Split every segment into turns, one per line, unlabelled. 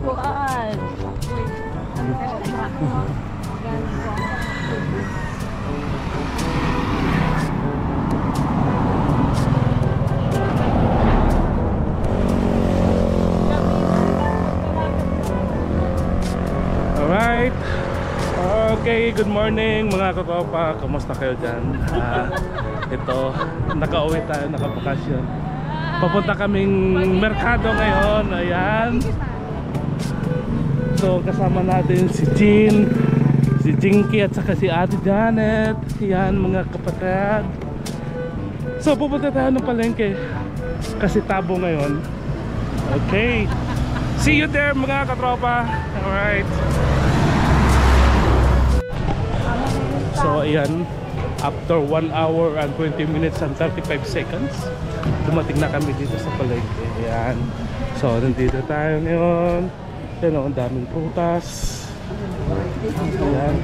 Kuan.
Alright. Okay, good morning mga katropa. Kamusta kayo dyan? Ito, nakauwi tayo, nakabakasyon. Papunta kaming merkado ngayon. Ayan. So kasama natin si Jean, si Jinky at saka si Ate Janet. Ayan mga kapatid. So pupunta tayo ng palengke kasi tabo ngayon. Okay. See you there mga katropa. Alright. So ayan, after 1 hour and 20 minutes and 35 seconds dumating na kami dito sa palengke. Ayan. So nandito tayo ngayon. Ayan o, ang daming prutas. Ayan.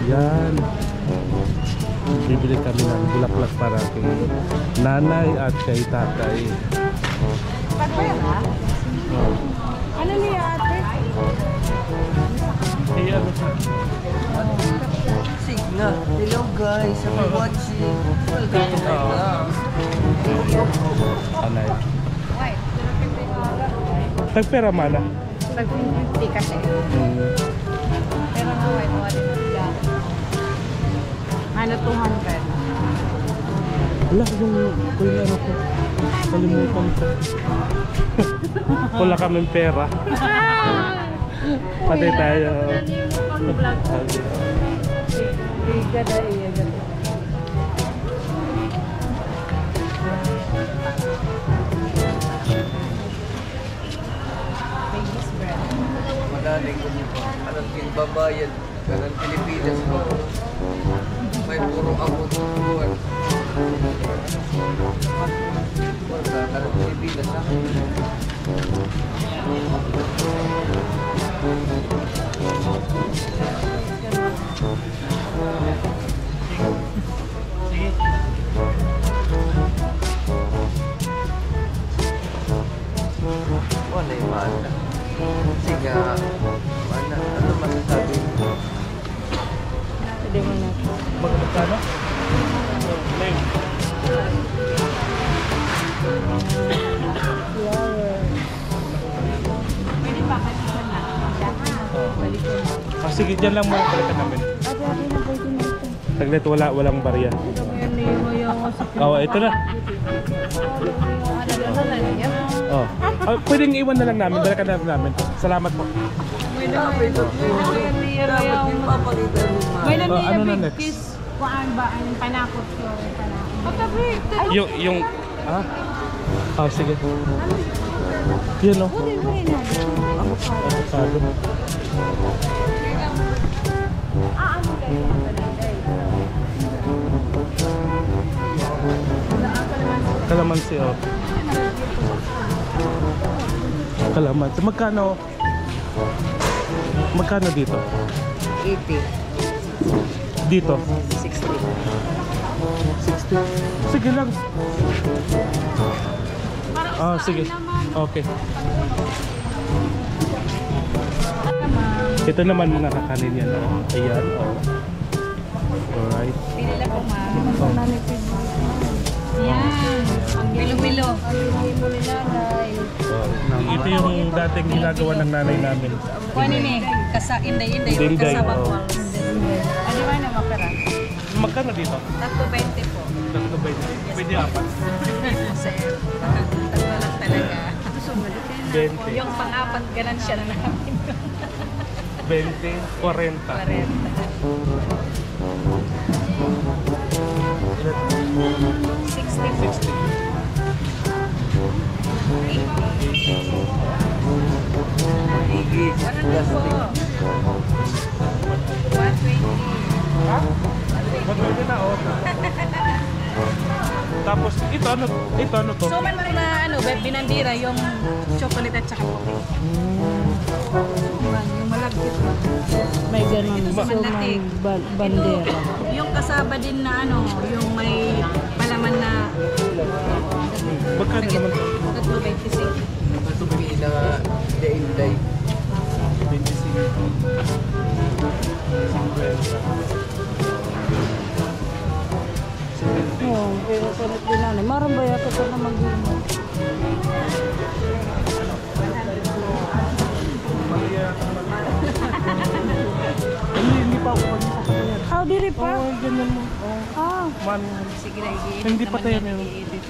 Ayan. Bibili kami ng bulaklak para kay nanay at kay tatay.
Pagpera? Ano niya ate?
Ayan.
Signa. Hello guys, I'm watching. Welcome to my vlog.
Anay.
Why?
Tagpera mana?
Tag 50 kasi. Pero nga white wala na. Ano 200?
Wala yung ano ko. Kalimutan ko. Wala kaming pera. Patay tayo.
Madaling anong kinbabayan. Ganang Pilipinas mo. May puro ako tutuan. Ganang Pilipinas ha. Wala yung mana. Sige, mana. Ano masasabi mo?
Hindi mo na.
Magkano?
Pwede ba kasi na? Balik ko na.
Sige, dyan lang muna balikan namin.
Ate, na pwede na ito.
Saglit, walang barya. Oh, ito na. Oh. Pwedeng iwan na lang namin, balikan na lang namin. Salamat po.
May namin
ano na next?
kiss. Kuan ba ang panakot ko? Panakot.
Yung oh, sige. Yun o. Avocado. Kalamansi o. Kalamansi. Magkano? Magkano dito?
80.
Dito?
60.
60. Sige lang. Ah, sige. Okay. Ito naman mga kakanin yan. Oh. Ayan. Oh. Alright.
Pili lang po ma'am. Yan. Ang bilo-bilo. Ang mo ni nanay.
Ito yung dating ginagawa ng nanay namin.
Kuan ini inday kasabang wal. Ano ba na mapera?
Magkano dito?
320 po.
320. Pwede apat.
Sir. Tatlo lang talaga.
20.
Yung pang-apat ganansya na namin.
20. 40.
60.
60.
Higit. Plastic.
120.
Ha? Magpwede na oh. Tapos ito ano to?
So man mo na ano, binandira yung chocolate at saka puti. Yung malagkit ba?
May ganun.
Ito sa
So,
manlatik.
bandera.
Yung kasaba din na ano, yung may palaman
Magkano naman to?
Tatlo 26.
Ito pila day-day.
25.
Oo, pero sunod din na. Maram ba yata ito na mag-imo?
Hindi pa ako mag-isa sa kanya.
How did it pa?
Oh, ganyan mo. Oh,
Ah,
man.
Sige na, i-edit
Hindi pa
naman
tayo
yan,
meron.
i-edit.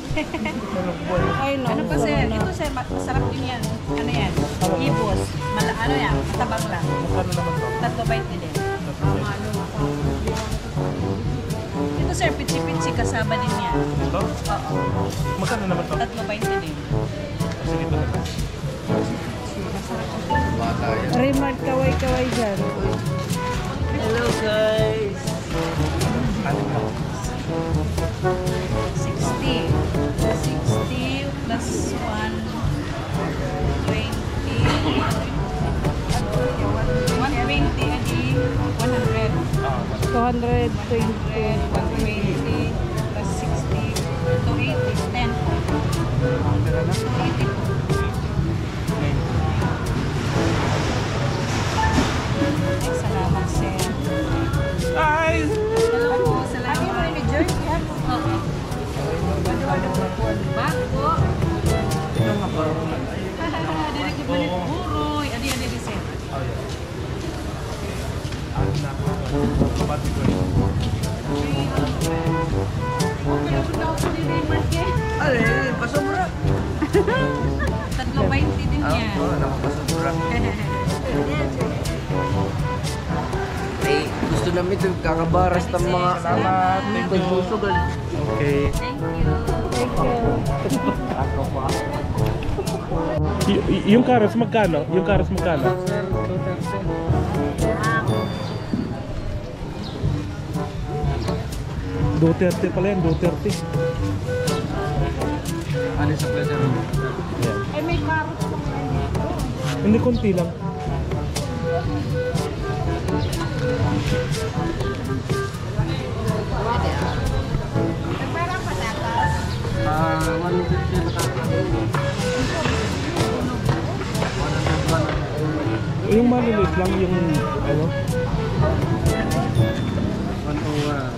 Ano boy?
I know.
Ano pa sir? Ito sir, masarap din yan. Ano yan? Ibos. Ano yan? Matabang lang.
Magkano naman to?
Tatlo 20 din. Ito sir, pitsi-pitsi kasama din yan.
Ito?
Oo.
Magkano naman to?
Tatlo 20 din.
Sige ito naman.
Bata yan.
Remark kaway-kaway dyan.
Hello guys!
Ano ba?
60. 60 plus 1, 20. 120 edi 100.
220.
120 plus 60. 280. 10. 280. Ay, salamat sir.
Ay!
Hello po, salamat. Ano yung manager? Oo. Bago.
Ito nga ba?
Dili ko balik buroy. Adi sir.
Ano na ako? Kapati ko yun.
Alin, pasobra.
Tatlo 20 din yan.
Oo, nakapasobra. Eh, gusto namin ito kakabaras ng mga
Salamat. Thank you.
pagsusugal.
Okay.
Thank you.
Thank you.
Ako pa.
Yung karos magkano? Yung karos magkano?
Sir, 230.
Duterte pala yan, Duterte.
Ano sa pleasure?
Yan.
Ay, may carrots pa ngayon.
Hindi, konti lang.
Ah, 150
Yung maliliit lang, yung ano,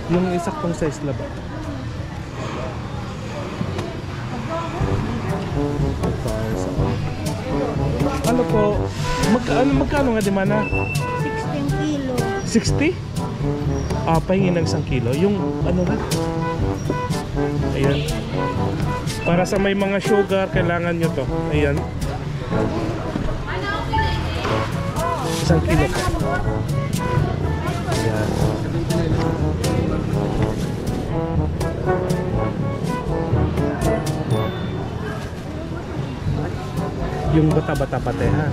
yung isaktong size lang ba? Ano po? Magkano nga di mana?
16 kilo.
60? Ah, pahingin ng 1 kilo. Yung ano na? Ayan. Para sa may mga sugar, kailangan nyo to. Ayan. 1 kilo po. Ayan. Yung bata-bata pati ha.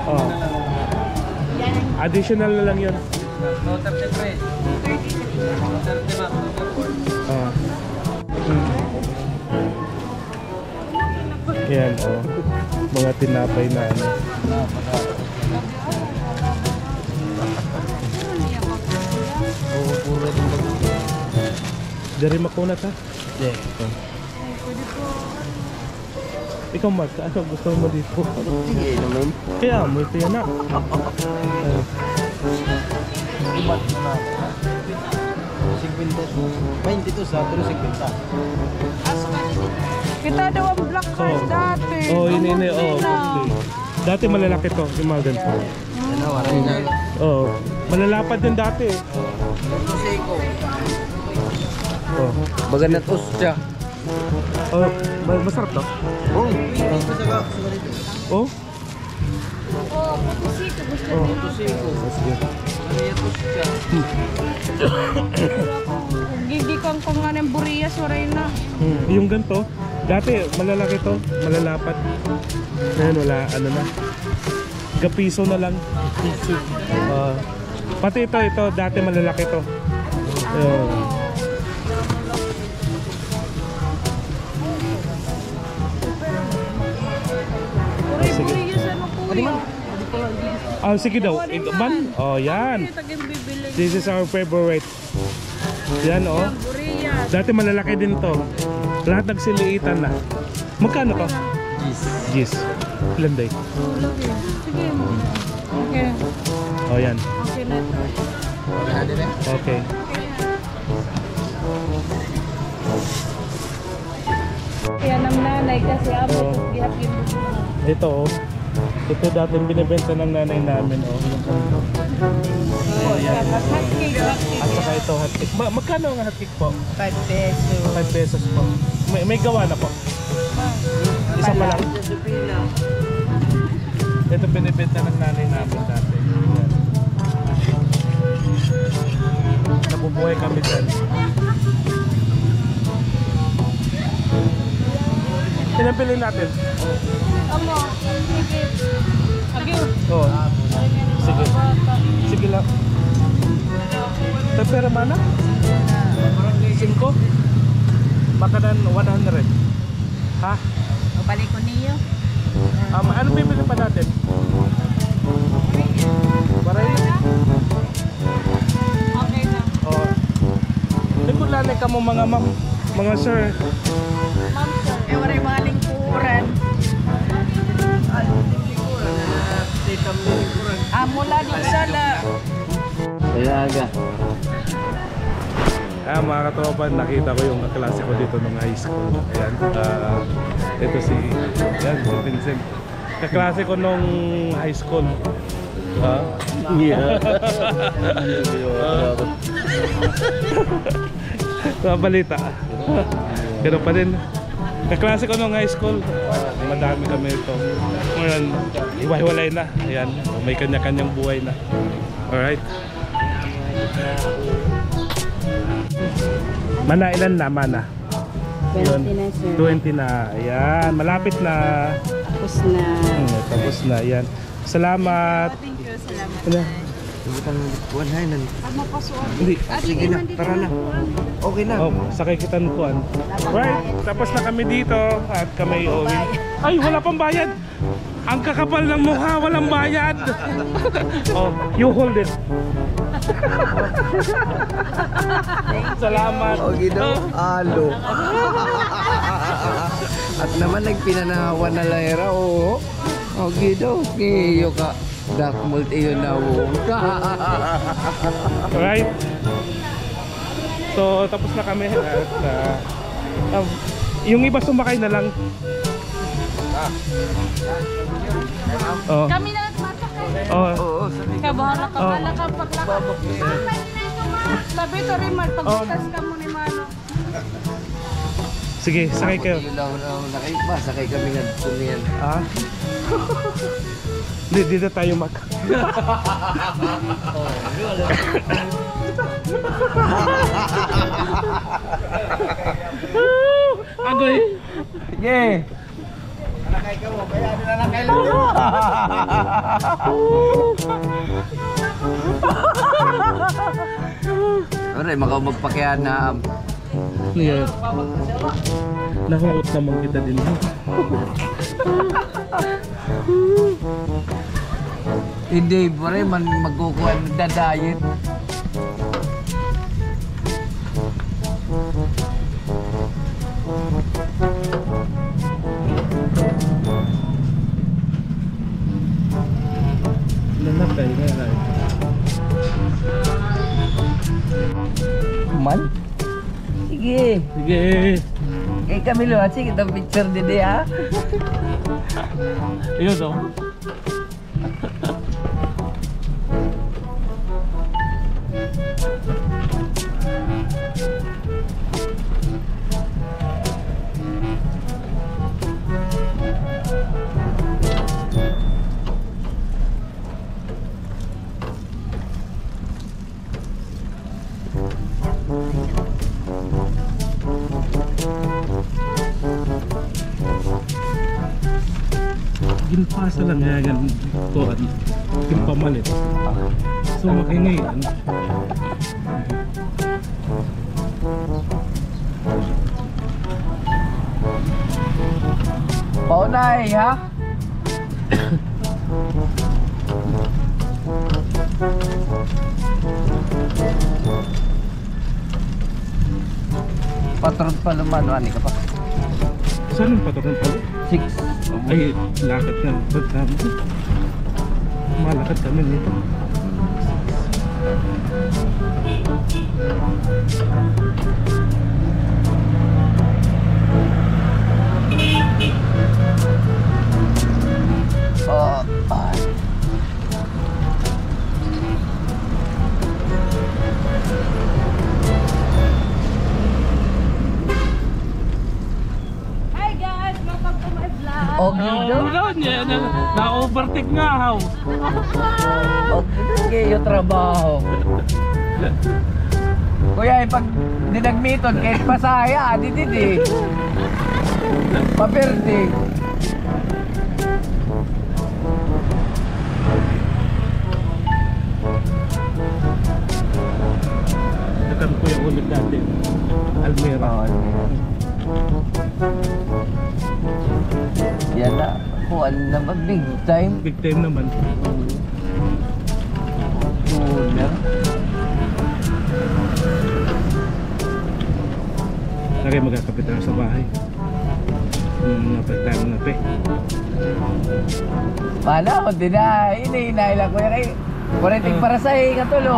Oh. Additional na lang yun.
No, 33. 30 ba?
Oh. Yan, oh. Mga tinapay na ano.
Oo, puro din ba?
Dari makunat ha.
Yeah.
Ikaw Mark, ano gusto mo dito?
Sige naman.
Kaya mo ito yan na.
Ibat na. 50 to sa 50.
Kita daw ang black rice dati.
Oh, ini
Ang
oh.
na.
Dati malalaki to, yung mga ganito.
Ano, waray na.
Oh, malalapad din dati.
Seiko.
Oh.
Baga na tos siya.
Oh, masarap to.
Oh, dito sa dito.
Oh.
Oh, putusito. Gusto
Oh.
niya.
Seiko.
Sige.
Kaya tos siya.
Gigikang ko nga ng buriyas, waray na.
Yung ganito, dati malalaki to, malalapad. Ngayon wala, ano na. Gapiso na lang. Pati ito, dati malalaki to.
Waray
sige.
buriyas, ano kuya?
Ah, sige daw. Man? Oh, yan.
Taging bibili.
This is our favorite. Yan oh.
Yan, Burias.
Dati malalaki din to. Lahat nagsiliitan na. Magkano to? Gis. Ilan day?
Tulog eh. Sige. Okay.
Oh yan.
Okay na ito.
Okay.
Kaya ng nanay kasi amo
Oo.
gihapin mo.
Ito oh. Ito dati binibenta ng nanay namin oh.
Oh, yan. Hotcake, hotcake.
At saka ito hotcake. Magkano ang hotcake po?
5 pesos.
5 pesos po. May gawa na po. Isa pa lang. Ito binibenta ng nanay namin dati. Yan. Nabubuhay kami dyan. Pinapili natin.
Amo, sige. Agyo.
Oo. Sige. Sige lang. Pero mana? 5? Makanan 100. Ha?
O balik ko niyo.
Ano bibili pa natin? Baray na.
Okay na.
Oo. Nagkulala ka mo mga ma'am, mga sir.
Ma'am, sir.
Eh, wala yung mga lingkuran. Mula din sa la.
Ilaga.
Mga katropa, nakita ko yung kaklase ko dito nung high school. Ayan. Ito si Vincent. Kaklase ko nung high school.
Yeah.
Balita. Ganun pa din. Kaklase ko nung high school. Madami kami ito. Ngayon, iwahiwalay na. Ayan. May kanya-kanyang buhay na. Alright. Mana ilan na? Mana?
20 na, sir.
20 na. Ayan. Malapit na.
Tapos na.
Tapos na. Ayan. Salamat.
Thank you, salamat.
Ano?
Subukan mo buwan hay nan.
Hindi.
Sige na, tara na. Okay na.
Oh, sakay kita ng kuan. Right. Tapos na kami dito at kami uwi. Ay, wala pang bayad. Ang kakapal ng mukha, walang bayad. Oh, you hold it. Salamat.
Okay daw. Alo. At naman nagpinanawan na lahira, oo. Okay daw. Kiyo ka. Dakmult iyo na
Right. So, tapos na kami at yung iba sumakay na lang. Oh.
Kami na nagmatakay.
Oh.
Oo,
Kabahala ka pala ka paglakad. Sabi ito rin, pagbutas ka mo ni Mano.
Sige, sakay kayo.
Sakay kami nga tumiyan.
Ah? Dito tayo mag... Agoy!
Sige! Nanakay ka mo, kaya nanakay lang mo. Aray, makaw magpakihan na.
Yeah. Nakukot naman kita din.
Hindi, pare, magkukuha ng dadayit.
Nanakay na.
Man? Sige.
Sige.
Eh, Camilo, sige, kita picture din ha.
Ayun daw. Ginpasa lang nga gan ko ginpamalit. So makingay ano.
Paunay, ha? patron pa lumano, ani ka pa.
Saan yung patron pala?
6.
Ay, lakad na. Ba't namin? Malakad kami nito.
Hi guys, welcome to my vlog.
Niya, na-overtake nga how.
Kayo trabaho. Kuya, pag dinagmiton, kahit pasaya, di. Paperde.
Nakam ko yung ulit natin. Almera.
Yan na. Kuan naman, big time.
Big time naman.
Cooler.
Lagi magkakapit tayo sa bahay. Napag tayo mga pe.
Paano? Hindi na. Inahinay lang kuya kay. Kurenting para sa nga tulo.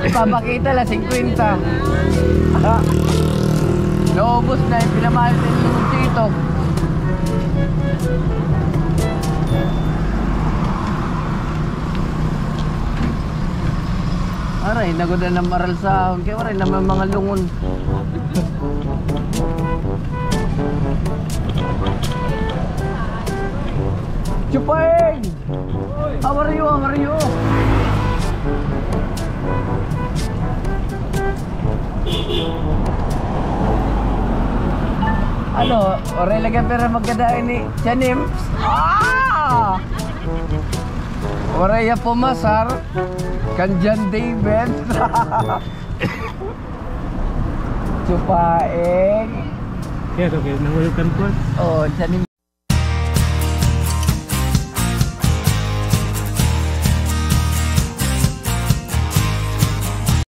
Ipapakita lang 50. Naubos na yung pinamahal sa yung dito. Aray, nagoda na maral sa kaya aray naman mga lungon. Chupeng! How are you? How are you? Ano? Oray lagyan pera magkadain ni Chanim. Ah! Oray ya pumasar. Kanjan David. Chupaeng.
Kaya okay, nangulitan ko.
Oh, Chanim.